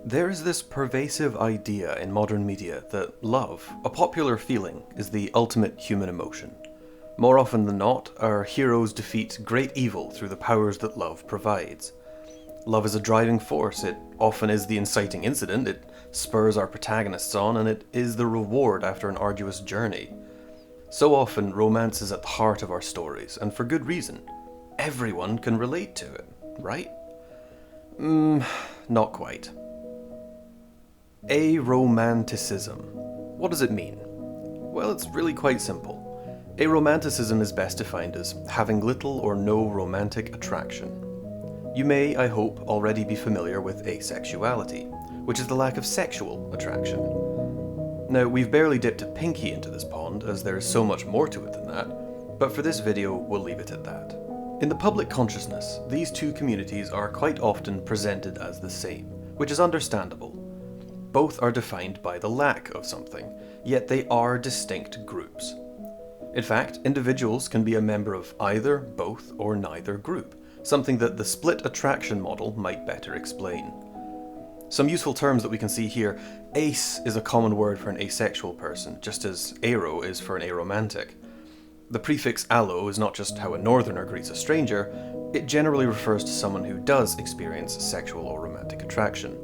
There is this pervasive idea in modern media that love, a popular feeling, is the ultimate human emotion. More often than not, our heroes defeat great evil through the powers that love provides. Love is a driving force, it often is the inciting incident, it spurs our protagonists on, and it is the reward after an arduous journey. So often, romance is at the heart of our stories, and for good reason. Everyone can relate to it, right? Not quite. Aromanticism. What does it mean? Well, it's really quite simple. Aromanticism is best defined as having little or no romantic attraction. You may, I hope, already be familiar with asexuality, which is the lack of sexual attraction. Now, we've barely dipped a pinky into this pond, as there is so much more to it than that, but for this video, we'll leave it at that. In the public consciousness, these two communities are quite often presented as the same, which is understandable. Both are defined by the lack of something, yet they are distinct groups. In fact, individuals can be a member of either, both, or neither group, something that the split attraction model might better explain. Some useful terms that we can see here: ace is a common word for an asexual person, just as aro is for an aromantic. The prefix allo is not just how a northerner greets a stranger, it generally refers to someone who does experience sexual or romantic attraction.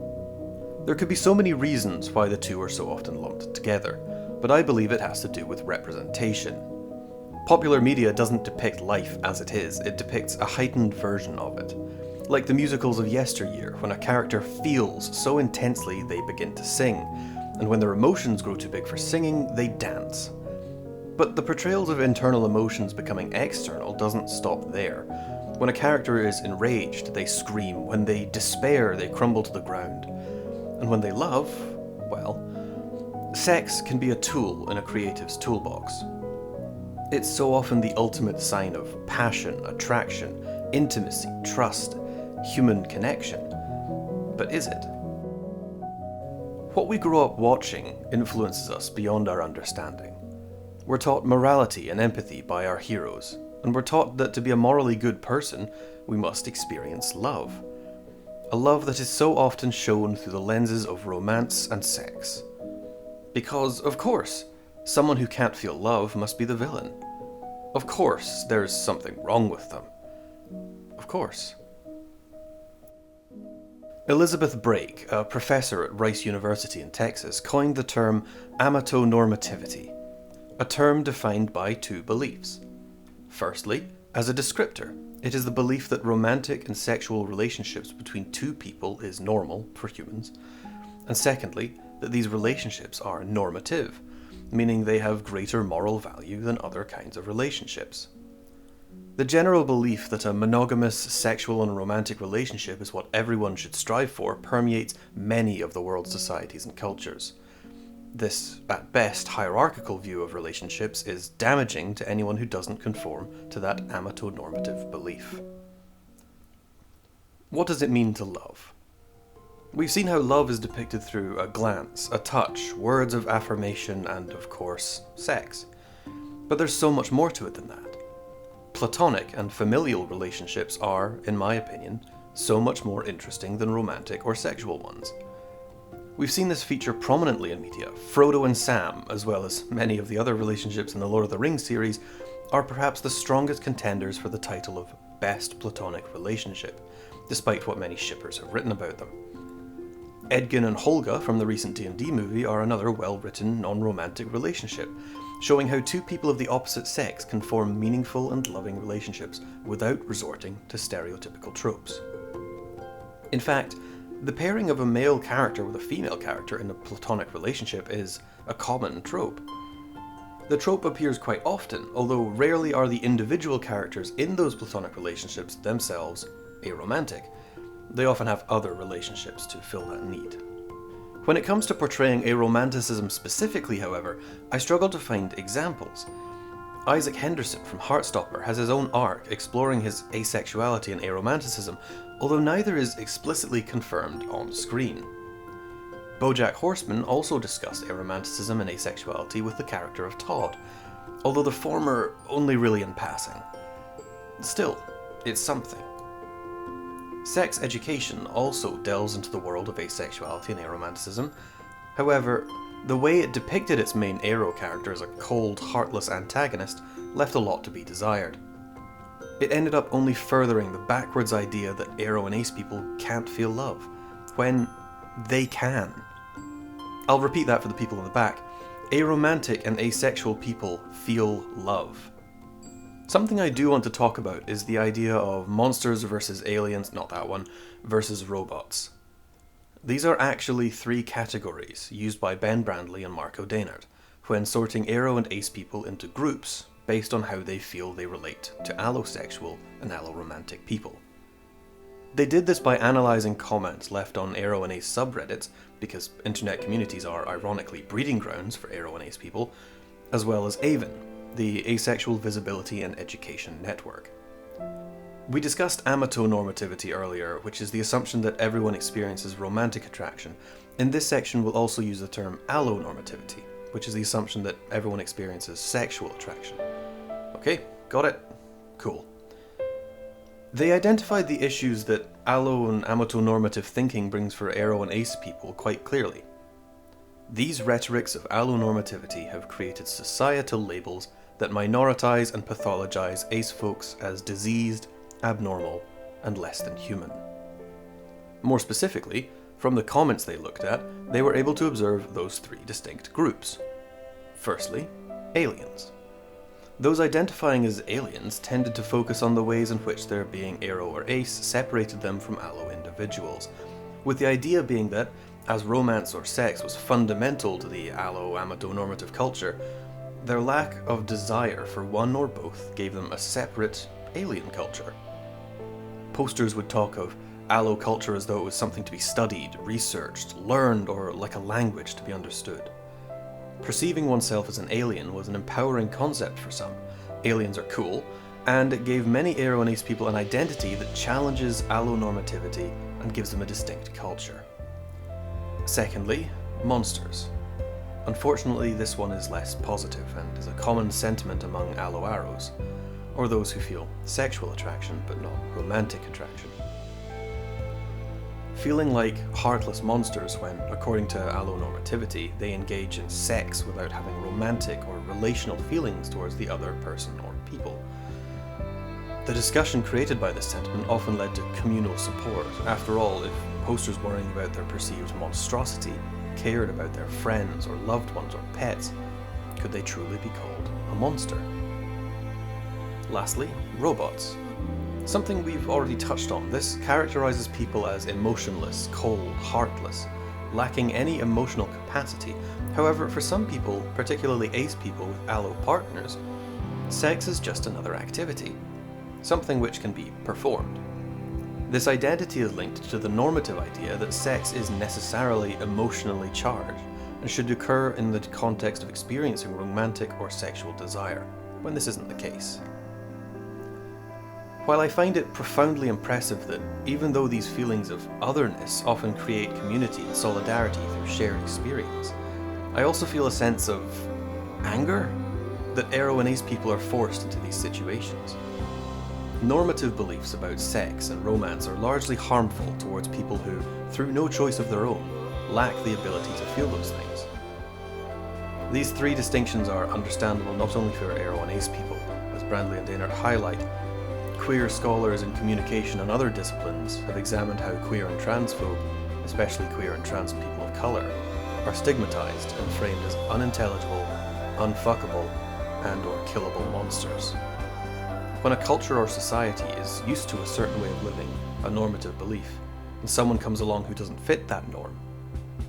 There could be so many reasons why the two are so often lumped together, but I believe it has to do with representation. Popular media doesn't depict life as it is, it depicts a heightened version of it. Like the musicals of yesteryear, when a character feels so intensely they begin to sing, and when their emotions grow too big for singing, they dance. But the portrayals of internal emotions becoming external doesn't stop there. When a character is enraged, they scream. When they despair, they crumble to the ground. And when they love, well, sex can be a tool in a creative's toolbox. It's so often the ultimate sign of passion, attraction, intimacy, trust, human connection. But is it? What we grow up watching influences us beyond our understanding. We're taught morality and empathy by our heroes, and we're taught that to be a morally good person, we must experience love. A love that is so often shown through the lenses of romance and sex. Because, of course, someone who can't feel love must be the villain. Of course, there's something wrong with them. Of course. Elizabeth Brake, a professor at Rice University in Texas, coined the term amatonormativity, a term defined by two beliefs. Firstly, as a descriptor, it is the belief that romantic and sexual relationships between two people is normal for humans, and secondly, that these relationships are normative, meaning they have greater moral value than other kinds of relationships. The general belief that a monogamous sexual and romantic relationship is what everyone should strive for permeates many of the world's societies and cultures. This, at best, hierarchical view of relationships is damaging to anyone who doesn't conform to that amatonormative belief. What does it mean to love? We've seen how love is depicted through a glance, a touch, words of affirmation, and, of course, sex. But there's so much more to it than that. Platonic and familial relationships are, in my opinion, so much more interesting than romantic or sexual ones. We've seen this feature prominently in media. Frodo and Sam, as well as many of the other relationships in the Lord of the Rings series, are perhaps the strongest contenders for the title of Best Platonic Relationship, despite what many shippers have written about them. Edgin and Holga from the recent D&D movie are another well-written, non-romantic relationship, showing how two people of the opposite sex can form meaningful and loving relationships without resorting to stereotypical tropes. In fact, the pairing of a male character with a female character in a platonic relationship is a common trope. The trope appears quite often, although rarely are the individual characters in those platonic relationships themselves aromantic. They often have other relationships to fill that need. When it comes to portraying aromanticism specifically, however, I struggle to find examples. Isaac Henderson from Heartstopper has his own arc exploring his asexuality and aromanticism, although neither is explicitly confirmed on screen. BoJack Horseman also discussed aromanticism and asexuality with the character of Todd, although the former only really in passing. Still, it's something. Sex education also delves into the world of asexuality and aromanticism. However, the way it depicted its main aro character as a cold, heartless antagonist left a lot to be desired. It ended up only furthering the backwards idea that aro and ace people can't feel love, when they can. I'll repeat that for the people in the back. Aromantic and asexual people feel love. Something I do want to talk about is the idea of monsters versus aliens, not that one, versus robots. These are actually three categories used by Ben Brandley and Marco Daynard when sorting aro and ace people into groups based on how they feel they relate to allosexual and alloromantic people. They did this by analysing comments left on aro and ace subreddits, because internet communities are ironically breeding grounds for aro and ace people, as well as AVEN, the Asexual Visibility and Education Network. We discussed amatonormativity earlier, which is the assumption that everyone experiences romantic attraction. In this section we'll also use the term allonormativity, which is the assumption that everyone experiences sexual attraction. Okay, got it? Cool. They identified the issues that allo and amatonormative thinking brings for aro and ace people quite clearly. These rhetorics of allonormativity have created societal labels that minoritize and pathologize ace folks as diseased, abnormal, and less than human. More specifically, from the comments they looked at, they were able to observe those three distinct groups. Firstly, aliens. Those identifying as aliens tended to focus on the ways in which their being aro or ace separated them from allo individuals, with the idea being that, as romance or sex was fundamental to the allo-amatonormative culture, their lack of desire for one or both gave them a separate, alien culture. Posters would talk of allo culture as though it was something to be studied, researched, learned, or like a language to be understood. Perceiving oneself as an alien was an empowering concept for some. Aliens are cool, and it gave many aro and ace people an identity that challenges allonormativity and gives them a distinct culture. Secondly, monsters. Unfortunately, this one is less positive and is a common sentiment among allo-aros, or those who feel sexual attraction but not romantic attraction. Feeling like heartless monsters when, according to allonormativity, they engage in sex without having romantic or relational feelings towards the other person or people. The discussion created by this sentiment often led to communal support. After all, if posters worrying about their perceived monstrosity cared about their friends or loved ones or pets, could they truly be called a monster? Lastly, robots. Something we've already touched on. This characterizes people as emotionless, cold, heartless, lacking any emotional capacity. However, for some people, particularly ace people with allo partners, sex is just another activity, something which can be performed. This identity is linked to the normative idea that sex is necessarily emotionally charged and should occur in the context of experiencing romantic or sexual desire, when this isn't the case. While I find it profoundly impressive that even though these feelings of otherness often create community and solidarity through shared experience, I also feel a sense of anger that aro and ace people are forced into these situations. Normative beliefs about sex and romance are largely harmful towards people who, through no choice of their own, lack the ability to feel those things. These three distinctions are understandable not only for aro and ace people, as Brandley and Daynard highlight. Queer scholars in communication and other disciplines have examined how queer and trans folk, especially queer and trans people of colour, are stigmatised and framed as unintelligible, unfuckable, and or killable monsters. When a culture or society is used to a certain way of living, a normative belief, and someone comes along who doesn't fit that norm,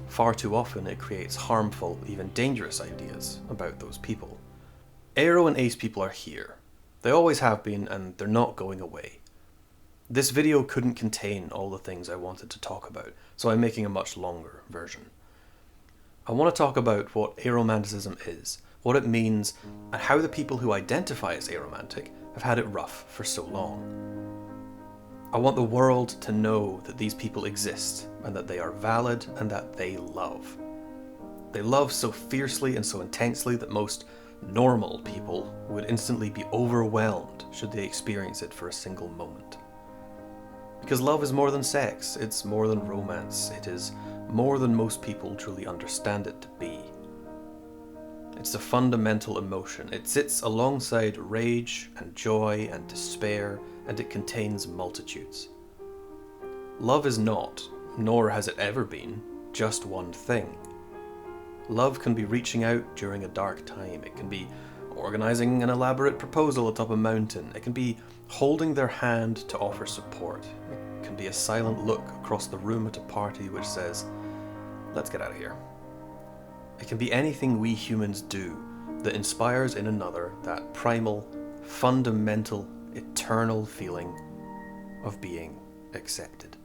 far too often it creates harmful, even dangerous ideas about those people. Aro and ace people are here. They always have been, and they're not going away. This video couldn't contain all the things I wanted to talk about, so I'm making a much longer version. I want to talk about what aromanticism is, what it means, and how the people who identify as aromantic have had it rough for so long. I want the world to know that these people exist, and that they are valid, and that they love. They love so fiercely and so intensely that most normal people would instantly be overwhelmed should they experience it for a single moment. Because love is more than sex, it's more than romance, it is more than most people truly understand it to be. It's a fundamental emotion. It sits alongside rage and joy and despair, and it contains multitudes. Love is not, nor has it ever been, just one thing. Love can be reaching out during a dark time. It can be organizing an elaborate proposal atop a mountain. It can be holding their hand to offer support. It can be a silent look across the room at a party which says, "Let's get out of here." It can be anything we humans do that inspires in another that primal, fundamental, eternal feeling of being accepted.